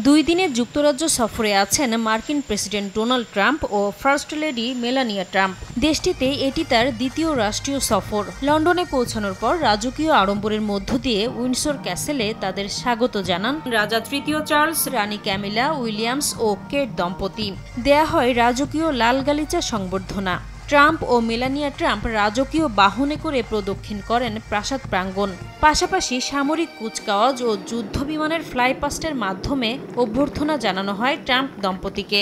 দুই দিনের যুক্তরাজ্য সফরে আছেন মার্কিন প্রেসিডেন্ট ডোনাল্ড ট্রাম্প ও ফার্স্ট লেডি মেলানিয়া ট্রাম্প। দেশটিতে এটি তার দ্বিতীয় রাষ্ট্রীয় সফর। লন্ডনে পৌঁছানোর পর রাজকীয় আড়ম্বরের মধ্য দিয়ে উইন্ডসর ক্যাসেলে তাদের স্বাগত জানান রাজা তৃতীয় চার্লস, রানী ক্যামিলা উইলিয়ামস ও কেট দম্পতি। দেয়া হয় রাজকীয় লাল গালিচা সংবর্ধনা। ট্রাম্প ও মেলানিয়া ট্রাম্প রাজকীয় বাহনে করে প্রদক্ষিণ করেন প্রাসাদ প্রাঙ্গণ। পাশাপাশি সামরিক কুচকাওয়াজ ও যুদ্ধ বিমানের ফ্লাইপাস্টের মাধ্যমে অভ্যর্থনা জানানো হয় ট্রাম্প দম্পতিকে।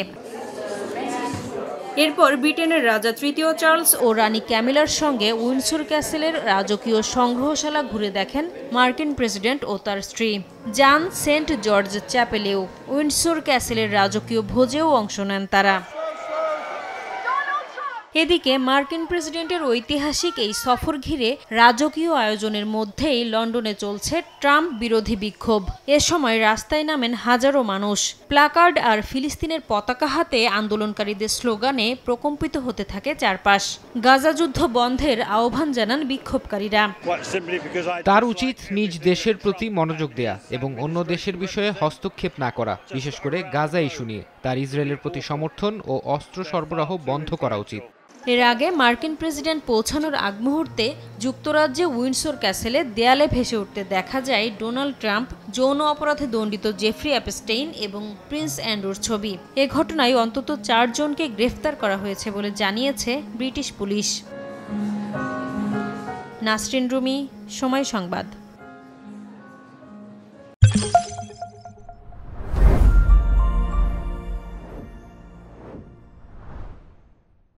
এরপর ব্রিটেনের রাজা তৃতীয় চার্লস ও রানী ক্যামিলার সঙ্গে উইন্ডসর ক্যাসেলের রাজকীয় সংগ্রহশালা ঘুরে দেখেন মার্কিন প্রেসিডেন্ট ও তার স্ত্রী। যান সেন্ট জর্জ চ্যাপেলেও। উইন্ডসর ক্যাসেলের রাজকীয় ভোজেও অংশ নেন তারা। এদিকে মার্কিন প্রেসিডেন্টের ঐতিহাসিক এই সফর ঘিরে রাজকীয় আয়োজনের মধ্যেই লন্ডনে চলছে ট্রাম্প বিরোধী বিক্ষোভ। এ সময় রাস্তায় নামেন হাজারো মানুষ। প্ল্যাকার্ড আর ফিলিস্তিনের পতাকা হাতে আন্দোলনকারীদের স্লোগানে প্রকম্পিত হতে থাকে চারপাশ। গাজা যুদ্ধ বন্ধের আহ্বান জানান বিক্ষোভকারীরা। তার উচিত নিজ দেশের প্রতি মনোযোগ দেয়া এবং অন্য দেশের বিষয়ে হস্তক্ষেপ না করা, বিশেষ করে গাজা ইস্যু নিয়ে। তার ইসরায়েলের প্রতি সমর্থন ও অস্ত্র সরবরাহ বন্ধ করা উচিত। এর আগে মার্কিন প্রেসিডেন্ট পৌঁছানোর আগ মুহূর্তে যুক্তরাজ্যে উইন্ডসর ক্যাসেলে দেয়ালে ভেসে উঠতে দেখা যায় ডোনাল্ড ট্রাম্প, যৌন অপরাধে দণ্ডিত জেফ্রি অ্যাপস্টেইন এবং প্রিন্স অ্যান্ড্রুর ছবি। এ ঘটনায় অন্তত 4 জনকে গ্রেফতার করা হয়েছে বলে জানিয়েছে ব্রিটিশ পুলিশ। নাসরিন রুমি, সময় সংবাদ।